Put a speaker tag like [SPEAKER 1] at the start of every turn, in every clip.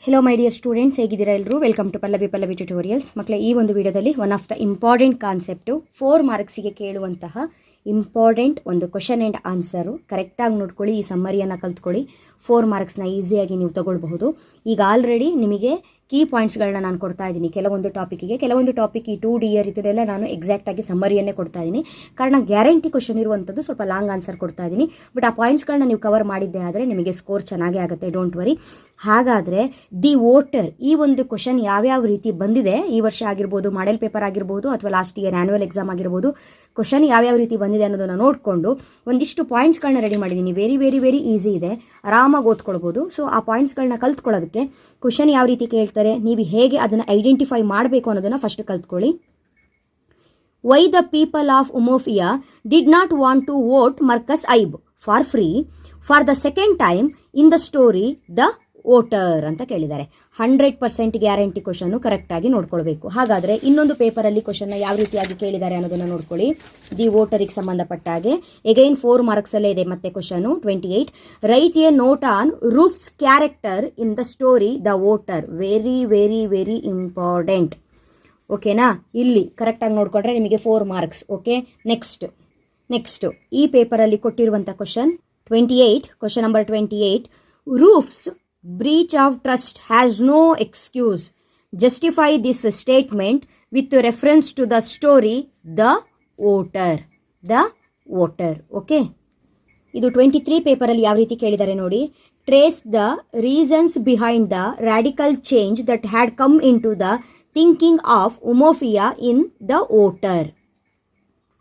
[SPEAKER 1] Hello my dear students, ಹೇಗಿದ್ದೀರಾ ಎಲ್ಲರೂ? Welcome to Pallavi tutorials. ಮಕ್ಕಳೇ, ಈ ಒಂದು ವಿಡಿಯೋದಲ್ಲಿ one of the important concept 4 ಮಾರ್ಕ್ಸಿಗೆ ಕೇಳುವಂತಹ ಇಂಪಾರ್ಟೆಂಟ್ ಒಂದು ಕ್ವಶನ್ ಆ್ಯಂಡ್ ಆನ್ಸರು. ಕರೆಕ್ಟಾಗಿ ನೋಡ್ಕೊಳ್ಳಿ, ಈ ಸಮ್ಮರಿಯನ್ನು ಕಲ್ತ್ಕೊಳ್ಳಿ. 4 ಮಾರ್ಕ್ಸ್ನ ಈಸಿಯಾಗಿ ನೀವು ತಗೊಳ್ಬಹುದು. ಈಗ ಆಲ್ರೆಡಿ ನಿಮಗೆ ಕೀ ಪಾಯಿಂಟ್ಸ್ಗಳನ್ನ ನಾನು ಕೊಡ್ತಾ ಇದ್ದೀನಿ ಕೆಲವೊಂದು ಟಾಪಿಕ್ ಈ 2D ಇದೆಲ್ಲ ನಾನು ಎಕ್ಸಾಕ್ಟಾಗಿ ಸಮ್ಮರಿಯನ್ನೇ ಕೊಡ್ತಾ ಇದ್ದೀನಿ. ಕಾರಣ ಗ್ಯಾರಂಟಿ ಕ್ವಶನ್ ಇರುವಂಥದ್ದು, ಸ್ವಲ್ಪ ಲಾಂಗ್ ಆನ್ಸರ್ ಕೊಡ್ತಾ ಇದ್ದೀನಿ. ಬಟ್ ಆ ಪಾಯಿಂಟ್ಸ್ಗಳನ್ನ ನೀವು ಕವರ್ ಮಾಡಿದ್ದೆ ಆದರೆ ನಿಮಗೆ ಸ್ಕೋರ್ ಚೆನ್ನಾಗೇ ಆಗುತ್ತೆ, ಡೋಂಟ್ ವರಿ. ಹಾಗಾದರೆ ದಿ ವೋಟರ್ ಈ ಒಂದು ಕ್ವಶನ್ ಯಾವ್ಯಾವ ರೀತಿ ಬಂದಿದೆ, ಈ ವರ್ಷ ಆಗಿರ್ಬೋದು, ಮಾಡೆಲ್ ಪೇಪರ್ ಆಗಿರ್ಬೋದು, ಅಥವಾ ಲಾಸ್ಟ್ ಇಯರ್ ಆ್ಯನ್ಯುವಲ್ ಎಕ್ಸಾಮ್ ಆಗಿರ್ಬೋದು, ಕ್ವಶನ್ ಯಾವ್ಯಾವ ರೀತಿ ಬಂದಿದೆ ಅನ್ನೋದನ್ನು ನೋಡಿಕೊಂಡು ಒಂದಿಷ್ಟು ಪಾಯಿಂಟ್ಸ್ಗಳನ್ನ ರೆಡಿ ಮಾಡಿದ್ದೀನಿ. ವೆರಿ ವೆರಿ ವೆರಿ ಈಸಿ ಇದೆ, ಆರಾಮಾಗಿ ಓದ್ಕೊಳ್ಬೋದು. ಸೊ ಆ ಪಾಯಿಂಟ್ಸ್ಗಳನ್ನ ಕಲ್ತ್ಕೊಳ್ಳೋದಕ್ಕೆ ಕ್ವಶನ್ ಯಾವ ರೀತಿ ಕೇಳ್ತಾರೆ, ನೀವು ಹೇಗೆ ಅದನ್ನು ಐಡೆಂಟಿಫೈ ಮಾಡಬೇಕು ಅನ್ನೋದನ್ನು ಫಸ್ಟ್ ಕಲ್ತ್ಕೊಳ್ಳಿ. Why the people of Umuofia did not want to vote Marcus Ibe for free for the second time in the story the voter ಅಂತ ಕೇಳಿದ್ದಾರೆ. 100% ಗ್ಯಾರಂಟಿ ಕ್ವಶನ್ನು ಕರೆಕ್ಟಾಗಿ ನೋಡ್ಕೊಳ್ಬೇಕು. ಹಾಗಾದರೆ ಇನ್ನೊಂದು ಪೇಪರಲ್ಲಿ ಕ್ವಶನ್ನ ಯಾವ ರೀತಿಯಾಗಿ ಕೇಳಿದ್ದಾರೆ ಅನ್ನೋದನ್ನು ನೋಡ್ಕೊಳ್ಳಿ. ದಿ ವೋಟರಿಗೆ ಸಂಬಂಧಪಟ್ಟ ಹಾಗೆ ಎಗೈನ್ 4 ಮಾರ್ಕ್ಸಲ್ಲೇ ಇದೆ ಮತ್ತೆ question 28. Right A note on roofs character in the story the voter. Very very very important. ಓಕೆನಾ? ಇಲ್ಲಿ ಕರೆಕ್ಟಾಗಿ ನೋಡಿಕೊಂಡ್ರೆ ನಿಮಗೆ 4 ಮಾರ್ಕ್ಸ್. ಓಕೆ, ನೆಕ್ಸ್ಟು ಈ ಪೇಪರಲ್ಲಿ ಕೊಟ್ಟಿರುವಂಥ question 28, question number 28. Roofs breach of trust has no excuse. Justify this statement with reference to the story The Voter. Okay, ಇದು 23 ಪೇಪರಲ್ಲಿ ಯಾವ ರೀತಿ ಕೇಳಿದ್ದಾರೆ ನೋಡಿ. Trace the reasons behind the radical change that had come into the thinking of Umofia in The Voter.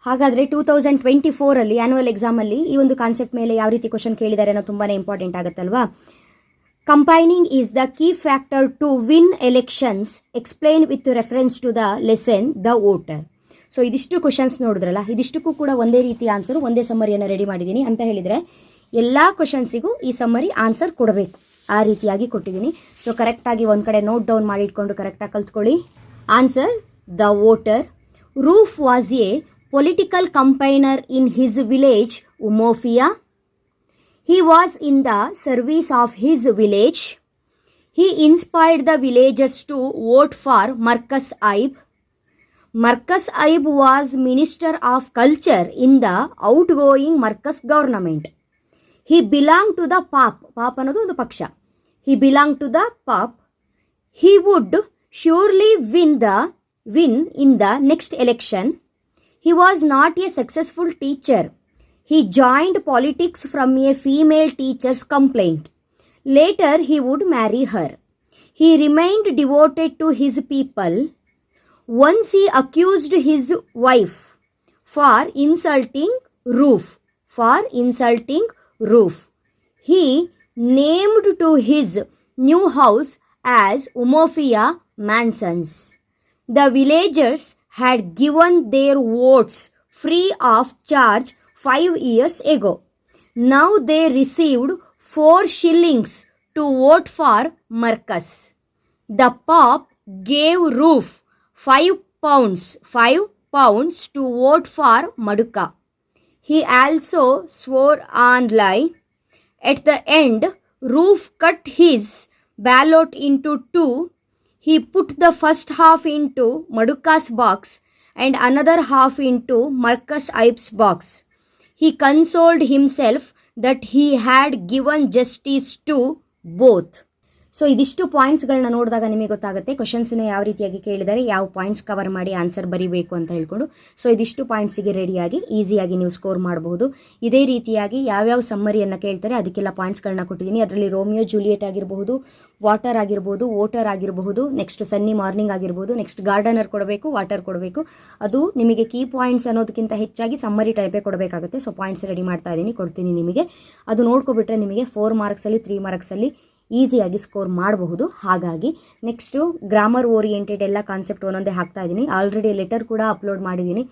[SPEAKER 1] ಹಾಗಾದರೆ 2024 annual ಎಕ್ಸಾಮಲ್ಲಿ ಈ ಒಂದು ಕಾನ್ಸೆಪ್ಟ್ ಮೇಲೆ ಯಾವ ರೀತಿ ಕ್ವಶನ್ ಕೇಳಿದ್ದಾರೆ ಅನ್ನೋ ತುಂಬಾ important ಆಗುತ್ತಲ್ವಾ. Combining is the key factor to win elections. Explain with reference to the lesson The Voter. So ಇದಿಷ್ಟು ಕ್ವಶನ್ಸ್ ನೋಡಿದ್ರಲ್ಲ, ಇದಿಷ್ಟಕ್ಕೂ ಕೂಡ ಒಂದೇ ರೀತಿ ಆನ್ಸರು, ಒಂದೇ ಸಮ್ಮರಿಯನ್ನು ರೆಡಿ ಮಾಡಿದ್ದೀನಿ ಅಂತ ಹೇಳಿದರೆ ಎಲ್ಲ ಕ್ವಶನ್ಸಿಗೂ ಈ ಸಮ್ಮರಿ ಆನ್ಸರ್ ಕೊಡಬೇಕು, ಆ ರೀತಿಯಾಗಿ ಕೊಟ್ಟಿದ್ದೀನಿ. ಸೊ ಕರೆಕ್ಟಾಗಿ ಒಂದು ಕಡೆ ನೋಟ್ ಡೌನ್ ಮಾಡಿ ಇಟ್ಕೊಂಡು ಕರೆಕ್ಟಾಗಿ ಕಲ್ತ್ಕೊಳ್ಳಿ. Answer the voter. Roof was a political campaigner in his village Umuofia. He was in the service of his village. He inspired the villagers to vote for Marcus Ibe. Marcus Ibe was Minister of Culture in the outgoing Marcus government. He belonged to the Pape. Pape ಅನ್ನೋದು ಒಂದು ಪಕ್ಷ. He belonged to the Pape. He would surely win in the next election. He was not a successful teacher. He joined politics from a female teacher's complaint. Later, he would marry her. He remained devoted to his people. Once he accused his wife for insulting Roof. He named to his new house as Umofia Mansions. The villagers had given their votes free of charge 5 years ago. Now they received 4 shillings to vote for Marcus. The Pope gave Roof 5 pounds to vote for Maduka. He also swore on lie. At the end, Roof cut his ballot into 2. He put the first half into Maduka's box and another half into Marcus Ibe's box. He consoled himself that he had given justice to both. So ಇದಿಷ್ಟು ಪಾಯಿಂಟ್ಸ್ಗಳನ್ನ ನೋಡಿದಾಗ ನಿಮಗೆ ಗೊತ್ತಾಗುತ್ತೆ ಕ್ವಶನ್ಸ್ನ ಯಾವ ರೀತಿಯಾಗಿ ಕೇಳಿದರೆ ಯಾವ points cover ಮಾಡಿ answer ಬರೀಬೇಕು ಅಂತ ಹೇಳ್ಕೊಂಡು. ಸೊ ಇದಿಷ್ಟು ಪಾಯಿಂಟ್ಸಿಗೆ ರೆಡಿಯಾಗಿ ಈಸಿಯಾಗಿ ನೀವು ಸ್ಕೋರ್ ಮಾಡಬಹುದು. ಇದೇ ರೀತಿಯಾಗಿ ಯಾವ್ಯಾವ ಸಮ್ಮರಿಯನ್ನು ಕೇಳ್ತಾರೆ ಅದಕ್ಕೆಲ್ಲ ಪಾಯಿಂಟ್ಸ್ಗಳನ್ನ ಕೊಟ್ಟಿದ್ದೀನಿ. ಅದರಲ್ಲಿ ರೋಮಿಯೋ ಜೂಲಿಯೆಟ್ ಆಗಿರಬಹುದು, ವಾಟರ್ ಆಗಿರ್ಬೋದು, ವೋಟರ್ ಆಗಿರಬಹುದು, ನೆಕ್ಸ್ಟ್ ಸನ್ನಿ ಮಾರ್ನಿಂಗ್ ಆಗಿರ್ಬೋದು, ನೆಕ್ಸ್ಟ್ ಗಾರ್ಡನರ್ ಕೊಡಬೇಕು, ವಾಟರ್ ಕೊಡಬೇಕು. ಅದು ನಿಮಗೆ ಕೀ ಪಾಯಿಂಟ್ಸ್ ಅನ್ನೋದಕ್ಕಿಂತ ಹೆಚ್ಚಾಗಿ ಸಮ್ಮರಿ ಟೈಪೇ ಕೊಡಬೇಕಾಗುತ್ತೆ. ಸೊ ಪಾಯಿಂಟ್ಸ್ ರೆಡಿ ಮಾಡ್ತಾ ಇದ್ದೀನಿ, ಕೊಡ್ತೀನಿ ನಿಮಗೆ. ಅದು ನೋಡ್ಕೊಬಿಟ್ರೆ ನಿಮಗೆ 4 ಮಾರ್ಕ್ಸಲ್ಲಿ 3 ಮಾರ್ಕ್ಸಲ್ಲಿ ಈಸಿಯಾಗಿ ಸ್ಕೋರ್ ಮಾಡಬಹುದು. ಹಾಗಾಗಿ ನೆಕ್ಸ್ಟು ಗ್ರಾಮರ್ ಓರಿಯೆಂಟೆಡ್ ಎಲ್ಲ ಕಾನ್ಸೆಪ್ಟ್ ಒಂದೊಂದೇ ಹಾಕ್ತಾ ಇದ್ದೀನಿ. ಆಲ್ರೆಡಿ ಲೆಟರ್ ಕೂಡ ಅಪ್ಲೋಡ್ ಮಾಡಿದ್ದೀನಿ.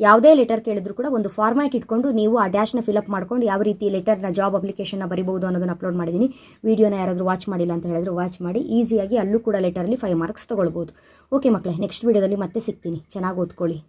[SPEAKER 1] ಯಾವುದೇ ಲೆಟರ್ ಕೇಳಿದ್ರು ಕೂಡ ಒಂದು ಫಾರ್ಮ್ಯಾಟ್ ಇಟ್ಕೊಂಡು ನೀವು ಆ ಡ್ಯಾಶ್ನ ಫಿಲಪ್ ಮಾಡ್ಕೊಂಡು ಯಾವ ರೀತಿ ಲೆಟರ್ನ ಜಾಬ್ ಅಪ್ಲಿಕೇಶನ್ನ ಬರಿಬಹುದು ಅನ್ನೋದನ್ನು ಅಪ್ಲೋಡ್ ಮಾಡಿದ್ದೀನಿ. ವೀಡಿಯೋನ ಯಾರಾದರೂ ವಾಚ್ ಮಾಡಿಲ್ಲ ಅಂತ ಹೇಳಿದ್ರು ವಾಚ್ ಮಾಡಿ. ಈಸಿಯಾಗಿ ಅಲ್ಲೂ ಕೂಡ ಲೆಟರಲ್ಲಿ 5 ಮಾರ್ಕ್ಸ್ ತೊಗೊಳ್ಬೋದು. ಓಕೆ ಮಕ್ಕಳೇ, ನೆಕ್ಸ್ಟ್ ವೀಡಿಯೋದಲ್ಲಿ ಮತ್ತೆ ಸಿಗ್ತೀನಿ. ಚೆನ್ನಾಗಿ ಓದ್ಕೊಳ್ಳಿ.